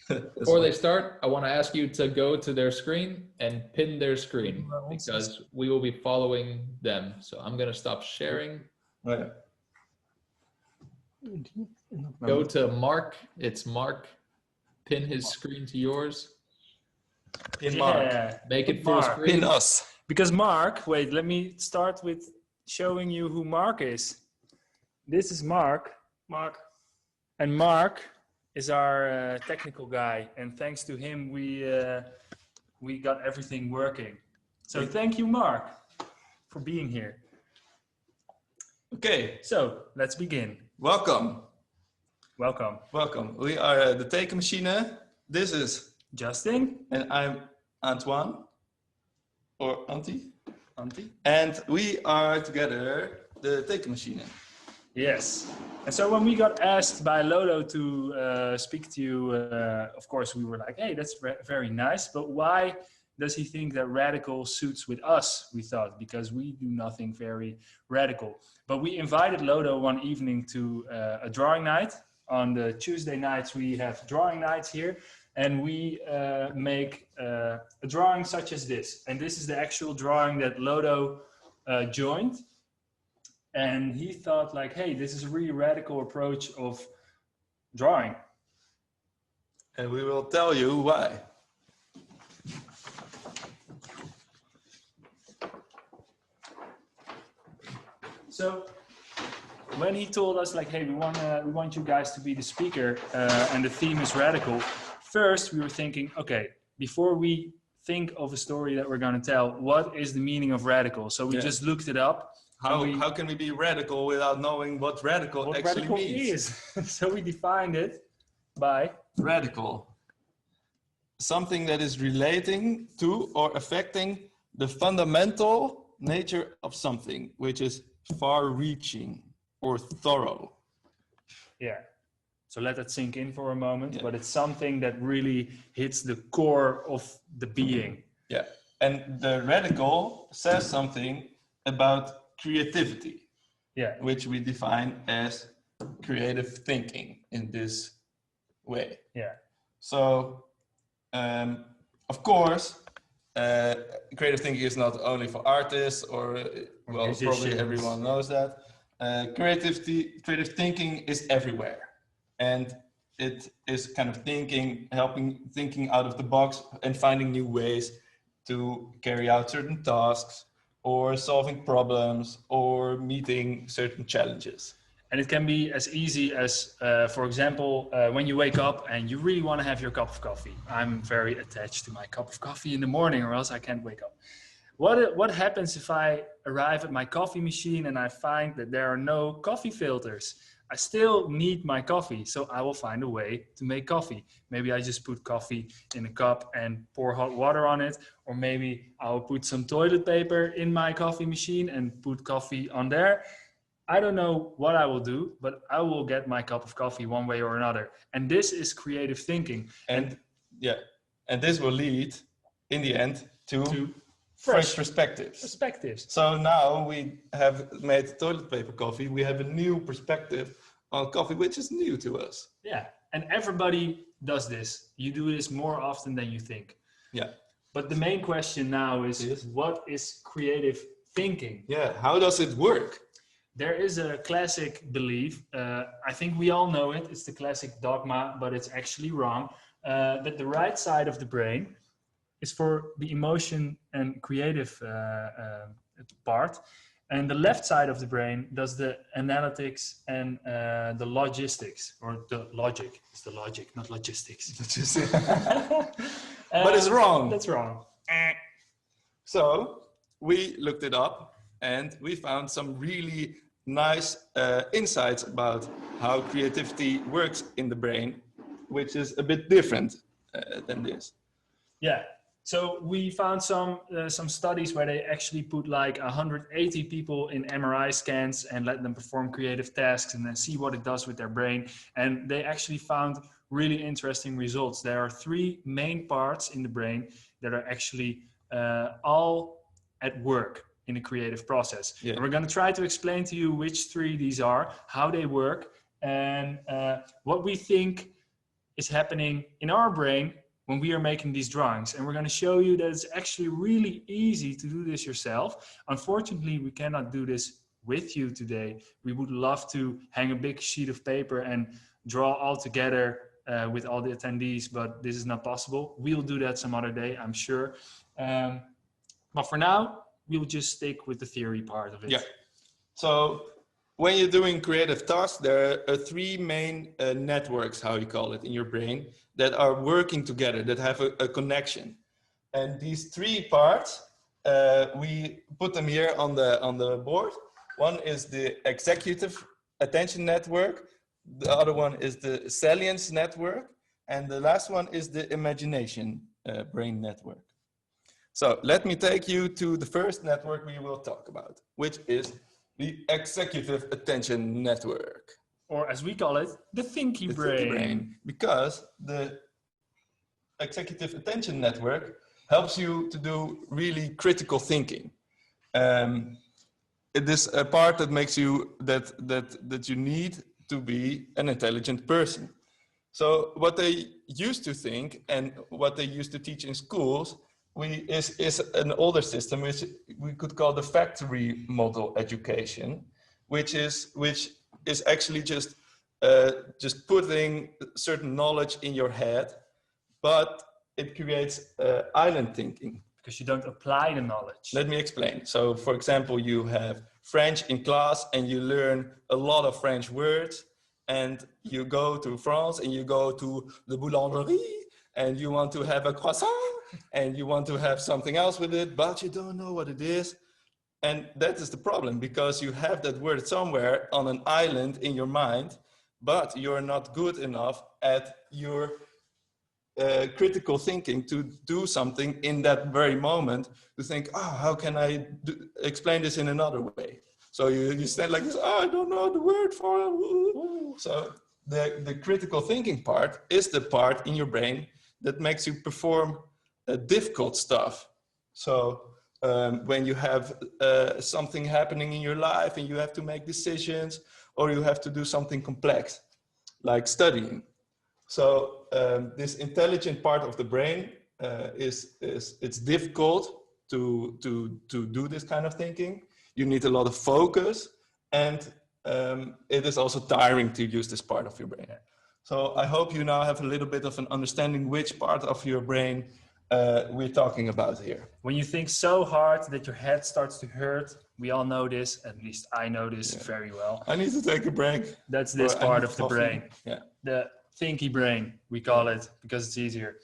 Before they start, I want to ask you to go to their screen and pin their screen because we will be following them. So I'm going to stop sharing. Oh, yeah. Go to Mark. It's Mark. Pin his screen to yours. Pin Mark. Make it full screen. Pin us. Because Mark, wait, let me start with showing you who Mark is. This is Mark. And Mark is our technical guy. And thanks to him, we got everything working. So thank you, Mark, for being here. Okay. So let's begin. Welcome. Welcome. We are the Tekenmachine. This is Justin. And I'm Antoine. Or Antti. Antti. And we are together the Tekenmachine. Yes. And so when we got asked by Lodo to speak to you, of course we were like, hey, that's very nice. But why does he think that radical suits with us, we thought, because we do nothing very radical. But we invited Lodo one evening to a drawing night. On the Tuesday nights, we have drawing nights here. And we make a drawing such as this. And this is the actual drawing that Lodo joined. And he thought like, hey, this is a really radical approach of drawing. And we will tell you why. So when he told us like, hey, we want you guys to be the speaker and the theme is radical. First, we were thinking, okay, before we think of a story that we're going to tell, what is the meaning of radical? So we just looked it up. How can we be radical without knowing what radical actually means? So we defined it by radical. Something that is relating to or affecting the fundamental nature of something, which is far-reaching or thorough. Yeah. So let that sink in for a moment, but it's something that really hits the core of the being. Yeah, and the radical says something about creativity, which we define as creative thinking in this way. Yeah. So, of course, creative thinking is not only for artists or well, probably everyone knows that. Creative thinking is everywhere. And it is kind of thinking out of the box and finding new ways to carry out certain tasks or solving problems or meeting certain challenges. And it can be as easy as, for example, when you wake up and you really want to have your cup of coffee. I'm very attached to my cup of coffee in the morning or else I can't wake up. What happens if I arrive at my coffee machine and I find that there are no coffee filters? I still need my coffee, so I will find a way to make coffee. Maybe I just put coffee in a cup and pour hot water on it, or maybe I'll put some toilet paper in my coffee machine and put coffee on there. I don't know what I will do, but I will get my cup of coffee one way or another. And this is creative thinking. And this will lead in the end to fresh perspectives. So now we have made toilet paper coffee. We have a new perspective on coffee, which is new to us. Yeah, and everybody does this. You do this more often than you think. Yeah. But the main question now is what is creative thinking? Yeah, how does it work? There is a classic belief, I think we all know it, it's the classic dogma, but it's actually wrong, that the right side of the brain is for the emotion and creative part, and the left side of the brain does the analytics and the logistics, or the logic. It's the logic, not logistics. But it's wrong. That's wrong. So we looked it up and we found some really nice insights about how creativity works in the brain, which is a bit different than this. Yeah. So we found some studies where they actually put like 180 people in MRI scans and let them perform creative tasks and then see what it does with their brain. And they actually found really interesting results. There are 3 main parts in the brain that are actually all at work in a creative process. Yeah. And we're going to try to explain to you which 3 these are, how they work, and what we think is happening in our brain when we are making these drawings. And we're going to show you that it's actually really easy to do this yourself. Unfortunately, we cannot do this with you today. We would love to hang a big sheet of paper and draw all together with all the attendees, but this is not possible. We'll do that some other day, I'm sure. But for now, we'll just stick with the theory part of it. Yeah. So when you're doing creative tasks, there are three main networks, how you call it, in your brain that are working together, that have a connection. And these three parts, we put them here on the board. One is the executive attention network. The other one is the salience network. And the last one is the imagination brain network. So let me take you to the first network we will talk about, which is the executive attention network. Or as we call it, the thinky brain. Because the executive attention network helps you to do really critical thinking. It is a part that makes you, that you need to be an intelligent person. So what they used to think and what they used to teach in schools is an older system, which we could call the factory model education, which is actually just putting certain knowledge in your head, but it creates island thinking. Because you don't apply the knowledge. Let me explain. So for example, you have French in class and you learn a lot of French words, and you go to France and you go to the boulangerie and you want to have a croissant and you want to have something else with it, but you don't know what it is. And that is the problem, because you have that word somewhere on an island in your mind, but you're not good enough at your critical thinking to do something in that very moment, to think, oh, how can I explain this in another way? So you stand like this, oh, I don't know the word for it. So the critical thinking part is the part in your brain that makes you perform difficult stuff. So when you have something happening in your life and you have to make decisions, or you have to do something complex, like studying. So this intelligent part of the brain it's difficult to do this kind of thinking. You need a lot of focus, and it is also tiring to use this part of your brain. So I hope you now have a little bit of an understanding which part of your brain we're talking about here. When you think so hard that your head starts to hurt, we all know this, at least I know this very well. I need to take a break. That's this part of the brain. Yeah. The thinky brain, we call it, because it's easier.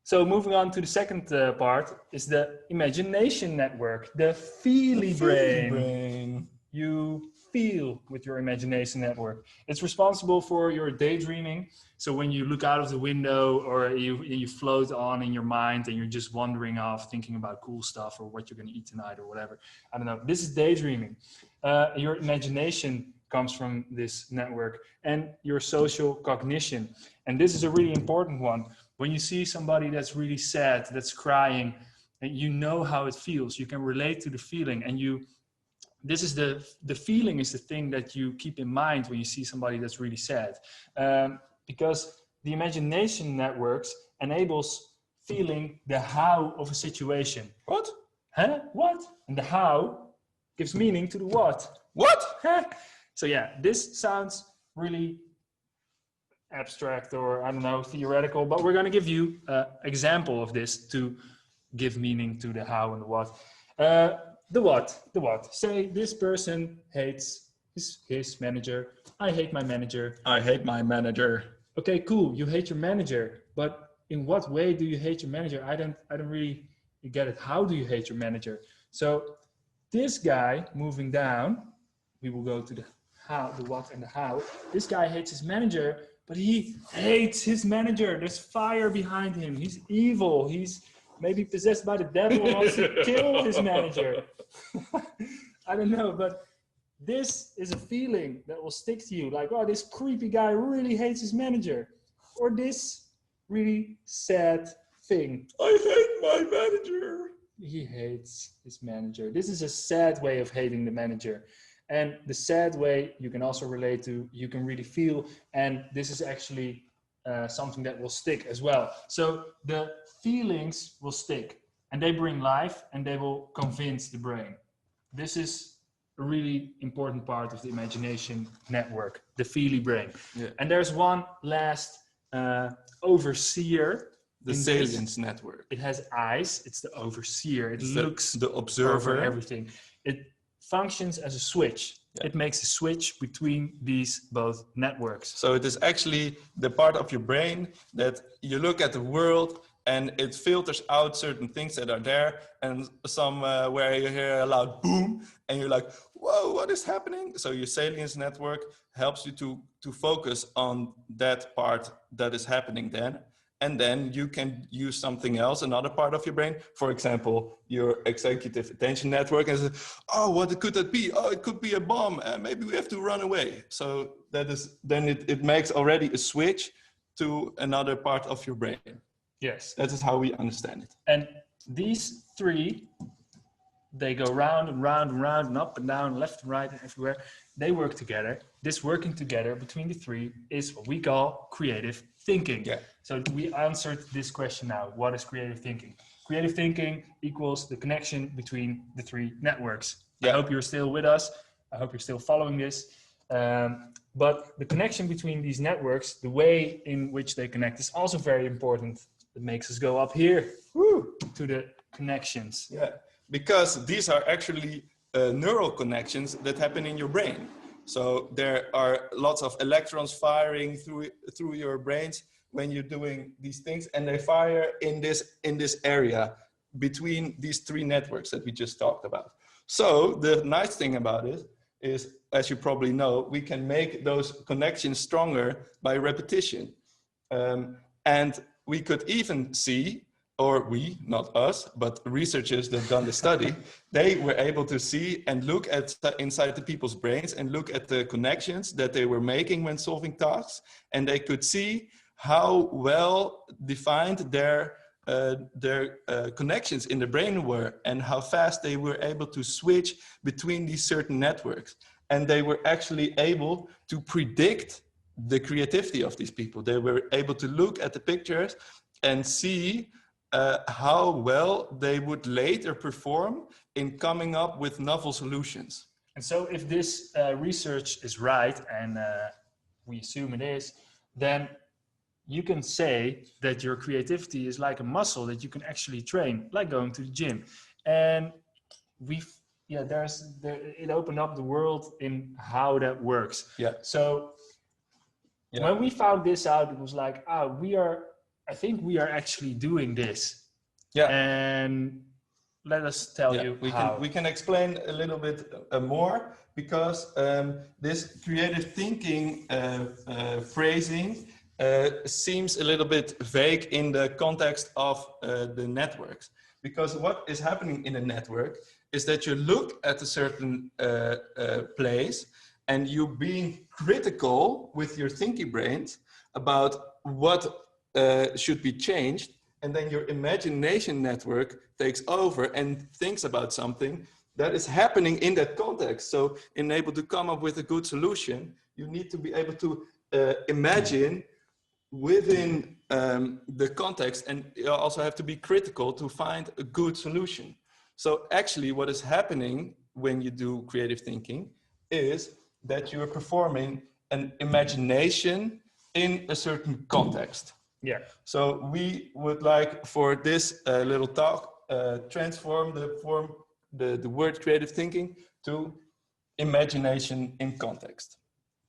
So moving on to the second part is the imagination network, the feely brain. You feel with your imagination network. It's responsible for your daydreaming. So when you look out of the window, or you float on in your mind and you're just wandering off thinking about cool stuff or what you're going to eat tonight or whatever. I don't know. This is daydreaming. Your imagination comes from this network, and your social cognition. And this is a really important one. When you see somebody that's really sad, that's crying, and you know how it feels, you can relate to the feeling, and this is the feeling is the thing that you keep in mind when you see somebody that's really sad. Because the imagination networks enables feeling the how of a situation. What? Huh? What? And the how gives meaning to the what. What? Huh? So yeah, this sounds really abstract, or I don't know, theoretical, but we're going to give you an example of this to give meaning to the how and the what. The what. Say this person hates his manager. I hate my manager. I hate my manager. Okay, cool. You hate your manager, but in what way do you hate your manager? I don't really get it. How do you hate your manager? So this guy moving down, we will go to the how, the what and the how. This guy hates his manager, but he hates his manager. There's fire behind him. He's evil. He's maybe possessed by the devil and wants to kill his manager. I don't know, but this is a feeling that will stick to you. Like, oh, this creepy guy really hates his manager. Or this really sad thing. I hate my manager. He hates his manager. This is a sad way of hating the manager. And the sad way you can also relate to, you can really feel. And this is actually something that will stick as well. So the feelings will stick and they bring life and they will convince the brain. This is a really important part of the imagination network, the feely brain. Yeah. And there's one last overseer. The salience network. It has eyes. It's the overseer. It It's looks the observer. over everything. It functions as a switch. Yeah. It makes a switch between these both networks. So it is actually the part of your brain that you look at the world and it filters out certain things that are there, and somewhere you hear a loud boom and you're like, whoa, what is happening? So your salience network helps you to focus on that part that is happening then. And then you can use something else, another part of your brain, for example, your executive attention network, and say, oh, what could that be? Oh, it could be a bomb. Maybe we have to run away. So that is, then it makes already a switch to another part of your brain. Yes. That is how we understand it. And these three, they go round and round and round and up and down, left and right and everywhere. They work together. This working together between the three is what we call creative thinking. Yeah. So we answered this question now. What is creative thinking? Creative thinking equals the connection between the three networks. Yeah. I hope you're still with us. I hope you're still following this. But the connection between these networks, the way in which they connect is also very important. It makes us go up here to the connections. Yeah, because these are actually neural connections that happen in your brain. So there are lots of electrons firing through your brains when you're doing these things, and they fire in this area between these three networks that we just talked about. So the nice thing about it is, as you probably know, we can make those connections stronger by repetition. And we could even see, or we, not us, but researchers that done the study, they were able to see and look at inside the people's brains and look at the connections that they were making when solving tasks. And they could see how well defined their connections in the brain were and how fast they were able to switch between these certain networks. And they were actually able to predict the creativity of these people. They were able to look at the pictures and see how well they would later perform in coming up with novel solutions. And so if this research is right, and we assume it is, then you can say that your creativity is like a muscle that you can actually train, like going to the gym. And it opened up the world in how that works. Yeah. So when we found this out, it was like, I think we are actually doing this. Yeah. And let us tell you how. We can explain a little bit more, because this creative thinking phrasing seems a little bit vague in the context of the networks. Because what is happening in a network is that you look at a certain place and you being critical with your thinking brains about what should be changed, and then your imagination network takes over and thinks about something that is happening in that context. So in able to come up with a good solution, you need to be able to imagine within the context, and you also have to be critical to find a good solution. So actually what is happening when you do creative thinking is that you are performing an imagination in a certain context. Yeah. So we would like, for this little talk, transform the word creative thinking to imagination in context.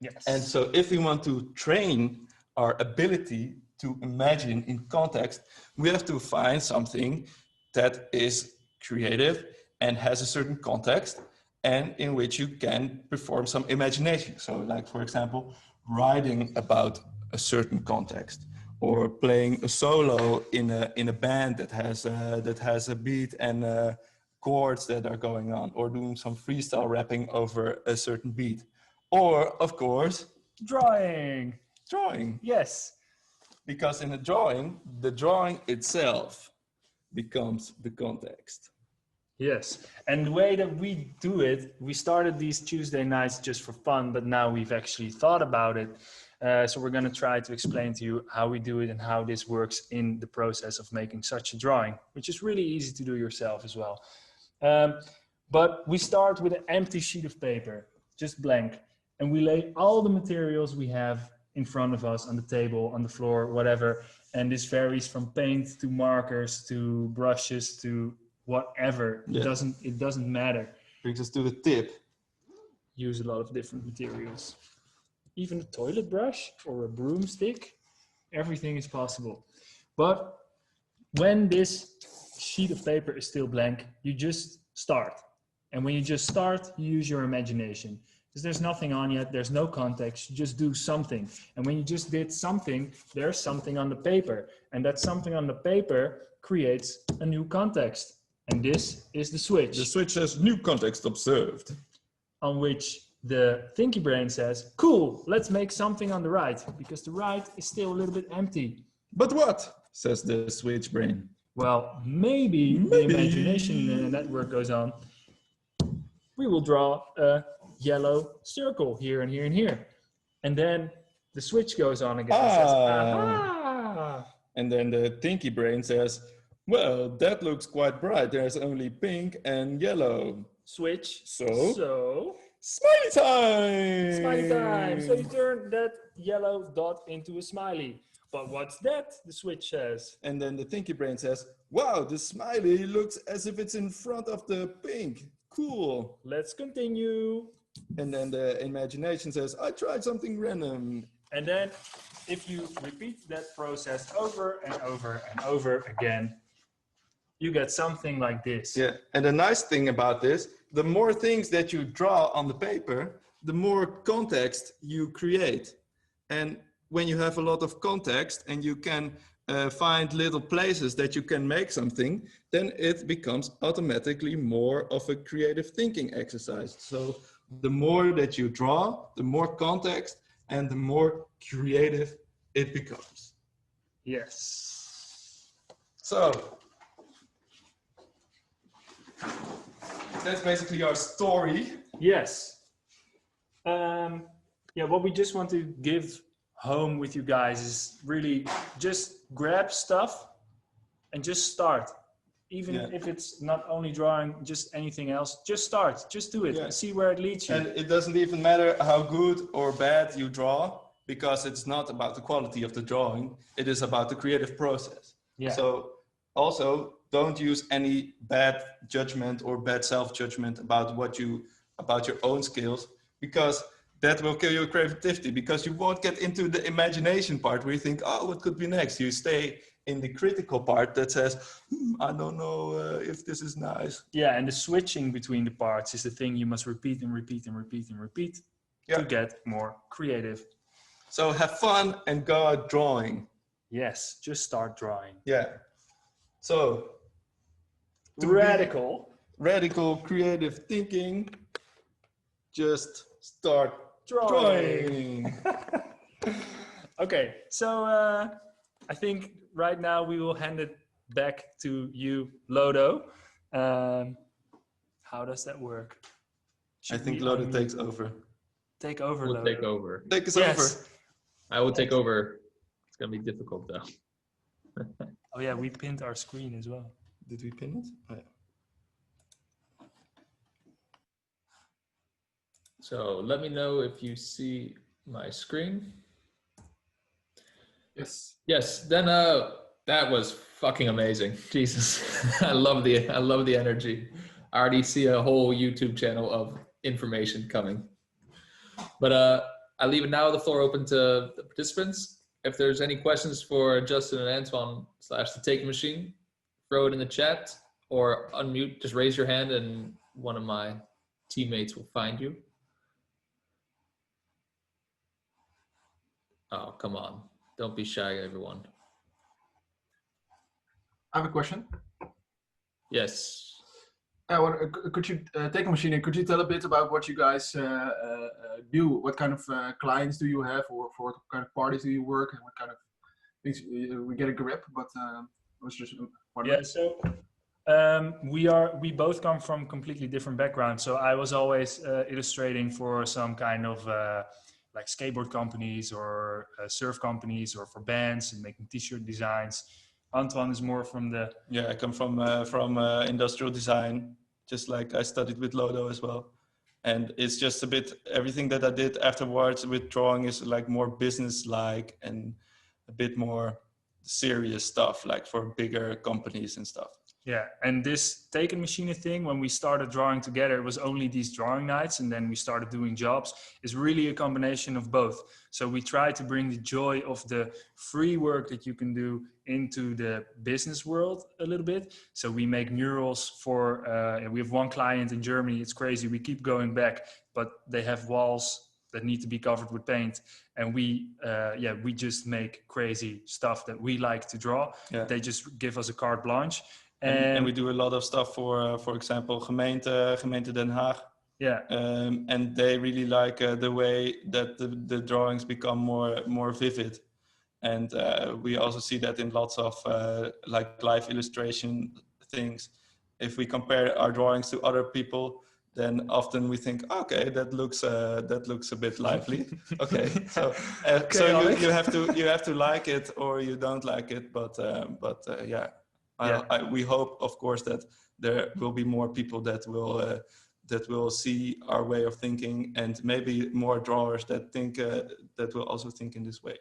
Yes. And so if we want to train our ability to imagine in context, we have to find something that is creative and has a certain context, and in which you can perform some imagination. So like, for example, writing about a certain context, or playing a solo in a band that has a beat and chords that are going on, or doing some freestyle rapping over a certain beat. Or, of course, drawing. Yes. Because in a drawing, the drawing itself becomes the context. Yes. And the way that we do it, we started these Tuesday nights just for fun, but now we've actually thought about it. So we're going to try to explain to you how we do it and how this works in the process of making such a drawing, which is really easy to do yourself as well. But we start with an empty sheet of paper, just blank, and we lay all the materials we have in front of us on the table, on the floor, whatever. And this varies from paint to markers to brushes to whatever. Yeah. It doesn't matter. Brings us to the tip. Use a lot of different materials. Even a toilet brush or a broomstick, everything is possible. But when this sheet of paper is still blank, you just start. And when you just start, you use your imagination. Because there's nothing on yet, there's no context, you just do something. And when you just did something, there's something on the paper. And that something on the paper creates a new context. And this is the switch. The switch says new context observed. On which the thinky brain says, cool, let's make something on the right. Because the right is still a little bit empty. But what? Says the switch brain. Well, maybe. The imagination network goes on. We will draw a yellow circle here and here and here. And then the switch goes on again and says, aha! And then the thinky brain says, well, that looks quite bright. There's only pink and yellow. Switch. So smiley time! Smiley time. So you turn that yellow dot into a smiley. But what's that? The switch says. And then the thinky brain says, wow, the smiley looks as if it's in front of the pink. Cool. Let's continue. And then the imagination says, I tried something random. And then if you repeat that process over and over and over again, you get something like this. Yeah. And the nice thing about this, the more things that you draw on the paper, the more context you create. And when you have a lot of context and you can find little places that you can make something, then it becomes automatically more of a creative thinking exercise. So the more that you draw, the more context and the more creative it becomes. Yes. So that's basically our story. Yes. Yeah, what we just want to give home with you guys is really just grab stuff and just start. Even if it's not only drawing, just anything else, just start, just do it and see where it leads you. And it doesn't even matter how good or bad you draw, because it's not about the quality of the drawing, it is about the creative process. Yeah. So also don't use any bad judgment or bad self-judgment about your own skills, because that will kill your creativity, because you won't get into the imagination part where you think, oh, what could be next? You stay in the critical part that says, I don't know if this is nice. Yeah, and the switching between the parts is the thing you must repeat and repeat and repeat and repeat to get more creative. So have fun and go out drawing. Yes, just start drawing. Yeah. So radical creative thinking, just start drawing. Okay, so I think right now we will hand it back to you, Lodo. How does that work? I think Lodo takes over. Take over, We'll Lodo. take over. Take us over. I will take over. It's gonna be difficult though. Oh yeah, we pinned our screen as well. Did we pin it? Oh, yeah. So let me know if you see my screen. Yes. Yes. Then that was fucking amazing. Jesus, I love the energy. I already see a whole YouTube channel of information coming. But I leave it now the floor open to the participants. If there's any questions for Justin and Antoine / the Tekenmachine, throw it in the chat or unmute. Just raise your hand and one of my teammates will find you. Oh, come on. Don't be shy, everyone. I have a question. Yes. Could you Tekenmachine? Could you tell a bit about what you guys do? What kind of clients do you have, or for what kind of parties do you work, and what kind of things we get a grip? But I was just wondering. Yeah. So we both come from completely different backgrounds. So I was always illustrating for some kind of like skateboard companies or surf companies or for bands and making t-shirt designs. Antoine is more from the... Yeah, I come from industrial design, just like I studied with Lodo as well. And it's just a bit, everything that I did afterwards with drawing is like more business-like and a bit more serious stuff, like for bigger companies and stuff. Yeah, and this Tekenmachine thing, when we started drawing together, it was only these drawing nights, and then we started doing jobs. It's really a combination of both. So we try to bring the joy of the free work that you can do into the business world a little bit. So we make murals for, we have one client in Germany, it's crazy, we keep going back, but they have walls that need to be covered with paint. And we just make crazy stuff that we like to draw. Yeah. They just give us a carte blanche. And we do a lot of stuff for example, gemeente Den Haag. Yeah. And they really like the way that the drawings become more vivid. And we also see that in lots of like live illustration things. If we compare our drawings to other people, then often we think, okay, that looks a bit lively. Okay, so you have to like it or you don't like it. But yeah. We hope, of course, that there will be more people that will see our way of thinking, and maybe more drawers that think that will also think in this way.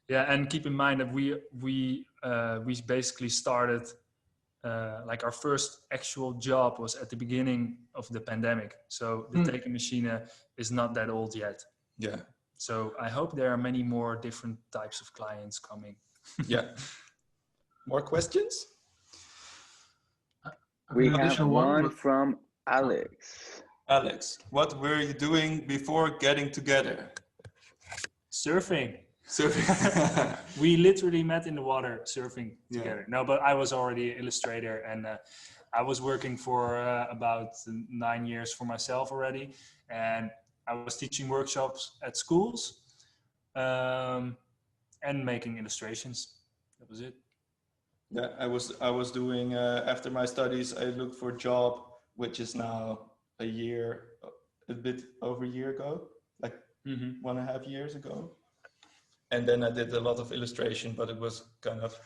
Yeah, and keep in mind that we basically started like our first actual job was at the beginning of the pandemic. So the Tekenmachine is not that old yet. Yeah. So I hope there are many more different types of clients coming. Yeah. More questions? We have one from Alex. Alex, what were you doing before getting together? Surfing. Surfing. We literally met in the water surfing together. Yeah. No, but I was already an illustrator, and I was working for about 9 years for myself already. And I was teaching workshops at schools and making illustrations. That was it. Yeah, I was doing after my studies. I looked for a job, which is now a bit over a year ago, like 1.5 years ago. And then I did a lot of illustration, but it was kind of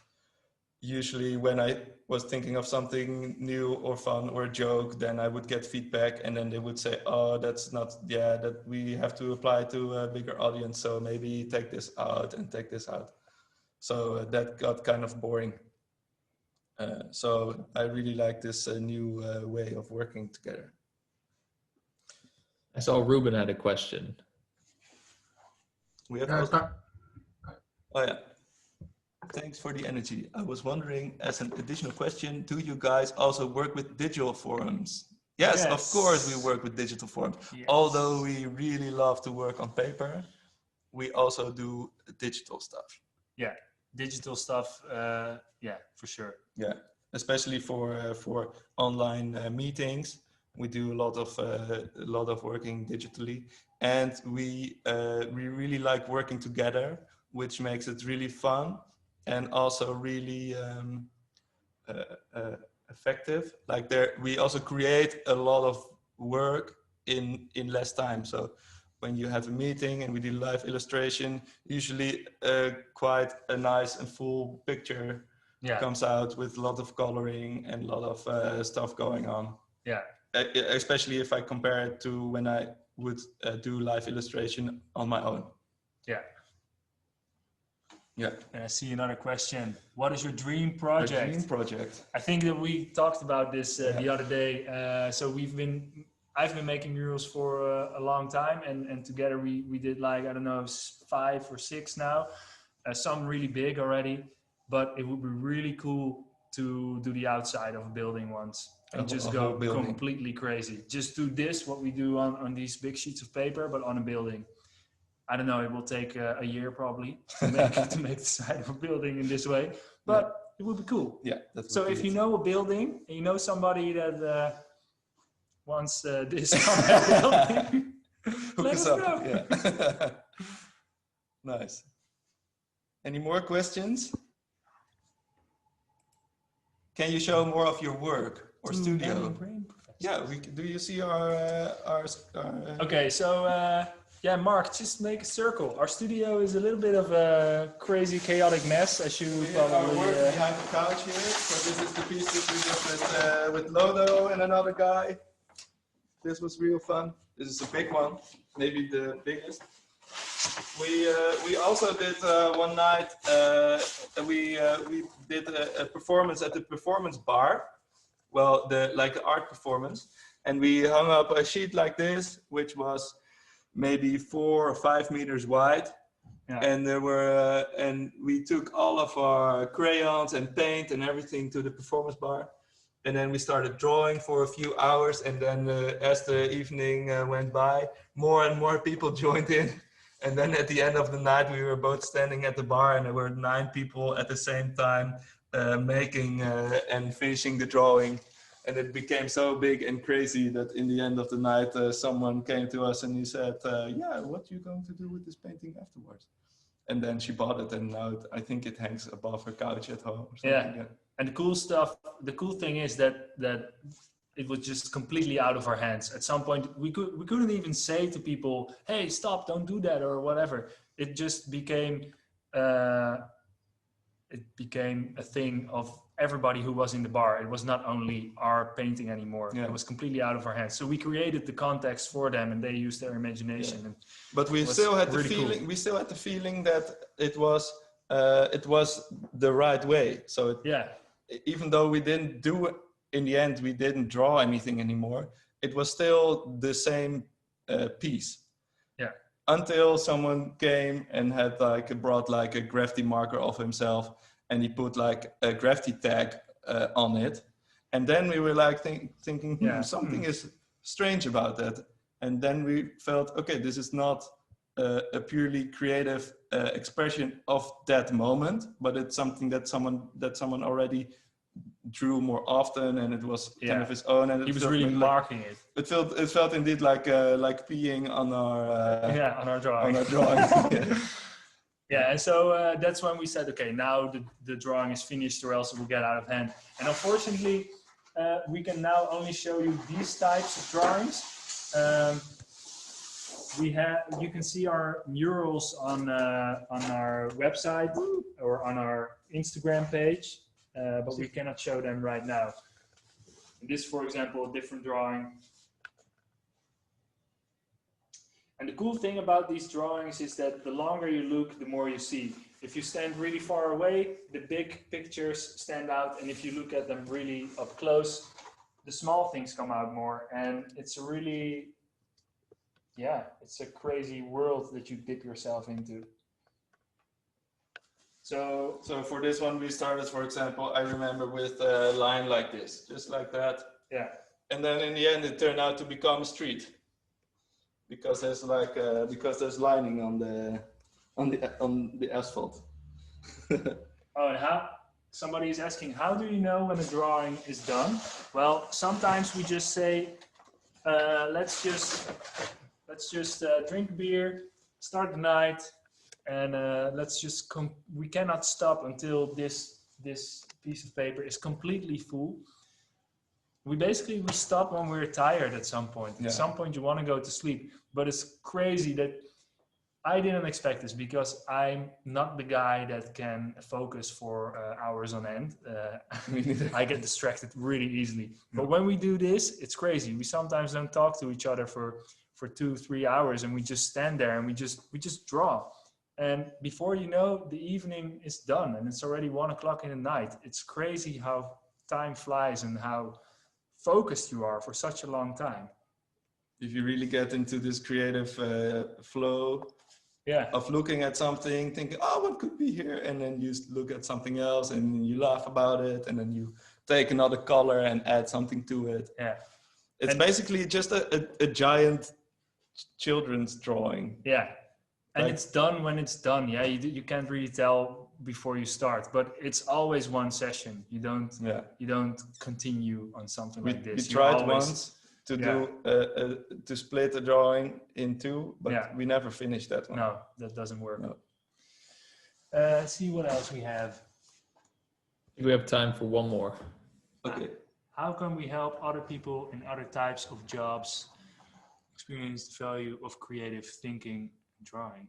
usually when I was thinking of something new or fun or a joke, then I would get feedback, and then they would say, "Oh, that's not, that we have to apply to a bigger audience. So maybe take this out and take this out." So that got kind of boring. So I really like this new way of working together. I saw Ruben had a question. We have oh yeah. Thanks for the energy. I was wondering, as an additional question, do you guys also work with digital forums? Yes, of course we work with digital forums. Yes. Although we really love to work on paper, we also do digital stuff. Yeah, digital stuff. Yeah, for sure. Yeah, especially for online meetings, we do a lot of working digitally, and we really like working together, which makes it really fun and also really effective. Like we also create a lot of work in less time. So when you have a meeting and we do live illustration, usually quite a nice and full picture comes out with a lot of coloring and a lot of stuff going on. Yeah. Especially if I compare it to when I would do live illustration on my own. Yeah. Yeah. And I see another question. What is your dream project? My dream project. I think that we talked about this the other day. So I've been making murals for a long time, and together we did like, I don't know, 5 or 6 now. Some really big already, but it would be really cool to do the outside of a building once and just go completely crazy. Just do this, what we do on these big sheets of paper, but on a building. I don't know, it will take a year probably to make the side of a building in this way, but it would be cool. Yeah. So if you know a building and you know somebody that wants this on that building, let us know. Yeah. Nice. Any more questions? Can you show more of your work or studio? Yeah, do you see our okay, so Yeah, Mark, just make a circle. Our studio is a little bit of a crazy, chaotic mess, as you probably... We're working behind the couch here. So this is the piece that we did with Lodo and another guy. This was real fun. This is a big one, maybe the biggest. We also did one night. We did a performance at the performance bar. Well, like the art performance, and we hung up a sheet like this, which was maybe 4 or 5 meters wide. Yeah. And there were, and we took all of our crayons and paint and everything to the performance bar. And then we started drawing for a few hours. And then as the evening went by, more and more people joined in. And then at the end of the night, we were both standing at the bar and there were 9 people at the same time making and finishing the drawing. And it became so big and crazy that in the end of the night, someone came to us and he said, yeah, what are you going to do with this painting afterwards? And then she bought it, and now I think it hangs above her couch at home. Or something. Yeah, and the cool thing is that it was just completely out of our hands. At some point, we couldn't even say to people, hey, stop, don't do that, or whatever. It just became a thing of everybody who was in the bar. It was not only our painting anymore. Yeah. It was completely out of our hands. So we created the context for them, and they used their imagination. Yeah. And but we still had the feeling. Cool. We still had the feeling that it was the right way. So even though we didn't do it in the end, we didn't draw anything anymore. It was still the same piece. Yeah. Until someone came and had brought a graffiti marker of himself. And he put like a graffiti tag on it. And then we were like thinking, something is strange about that. And then we felt, okay, this is not a purely creative expression of that moment, but it's something that someone already drew more often, and it was kind of his own. And he was really marking it. It felt indeed like peeing on our on our drawing. Yeah, and so that's when we said, okay, now the drawing is finished, or else it will get out of hand. And unfortunately, we can now only show you these types of drawings. You can see our murals on our website or on our Instagram page, but we cannot show them right now. This, for example, a different drawing. And the cool thing about these drawings is that the longer you look, the more you see. If you stand really far away, the big pictures stand out. And if you look at them really up close, the small things come out more. And it's a really, it's a crazy world that you dip yourself into. So for this one, we started, for example, I remember with a line like this, just like that. Yeah. And then in the end, it turned out to become a street. Because there's lining on the asphalt. Oh, and somebody is asking, how do you know when a drawing is done? Well, sometimes we just say, let's just drink beer, start the night, and we cannot stop until this piece of paper is completely full. We stop when we're tired at some point. Yeah. At some point you want to go to sleep. But it's crazy that I didn't expect this, because I'm not the guy that can focus for hours on end. I get distracted really easily. But when we do this, it's crazy. We sometimes don't talk to each other for 2-3 hours, and we just stand there and we just draw. And before you know, the evening is done and it's already 1 o'clock in the night. It's crazy how time flies and how focused you are for such a long time. If you really get into this creative flow of looking at something, thinking, oh, what could be here? And then you look at something else and you laugh about it. And then you take another color and add something to it. Yeah. It's basically just a giant children's drawing. Yeah. And it's done when it's done. Yeah. You can't really tell before you start, but it's always one session. You don't continue on something like this. We tried once to split a drawing in 2, but we never finished that one. No, that doesn't work. No. Let's see what else we have. We have time for one more. Okay. How can we help other people in other types of jobs experience the value of creative thinking and drawing?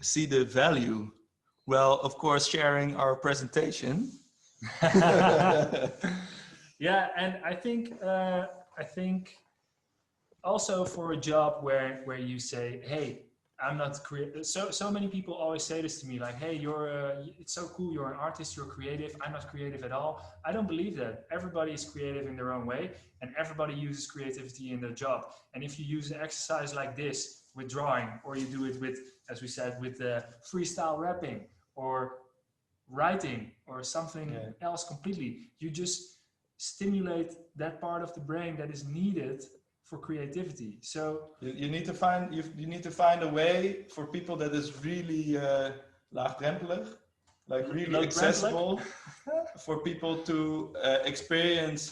See the value. Well, of course, sharing our presentation. Yeah, and I think also for a job where you say, hey, I'm not creative. So many people always say this to me, like, hey, it's so cool, you're an artist, you're creative. I'm not creative at all. I don't believe that. Everybody is creative in their own way, and everybody uses creativity in their job. And if you use an exercise like this with drawing, or you do it with, as we said, with freestyle rapping or writing or something else completely, you just stimulate that part of the brain that is needed for creativity. So you need to find a way for people that is really laagdrempelig, like really accessible for people to experience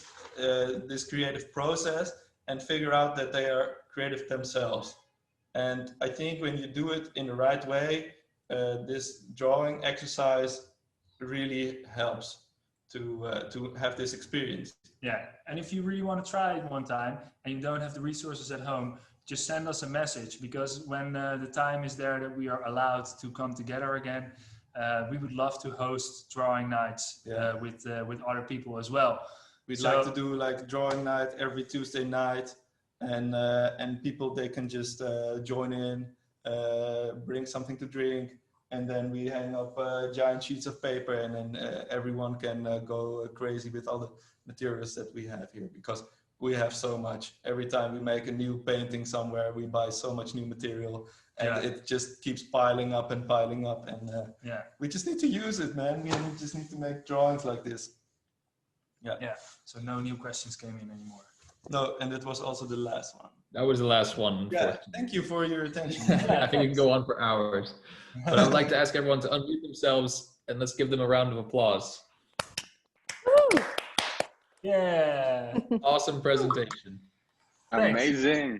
this creative process and figure out that they are creative themselves. And I think when you do it in the right way, this drawing exercise really helps to have this experience. Yeah, and if you really want to try it one time and you don't have the resources at home, just send us a message, because when the time is there that we are allowed to come together again, we would love to host drawing nights with other people as well. We'd like to do like drawing night every Tuesday night, and people, they can just join in, bring something to drink, and then we hang up giant sheets of paper, and then everyone can go crazy with all the materials that we have here, because we have so much. Every time we make a new painting somewhere, we buy so much new material, and it just keeps piling up, and we just need to use it, man. We just need to make drawings like this. Yeah. So no new questions came in anymore. No, and it was also the last one. That was the last one. Yeah, thank you for your attention. I think we can go on for hours. But I would like to ask everyone to unmute themselves, and let's give them a round of applause. Yeah. Awesome presentation. Amazing.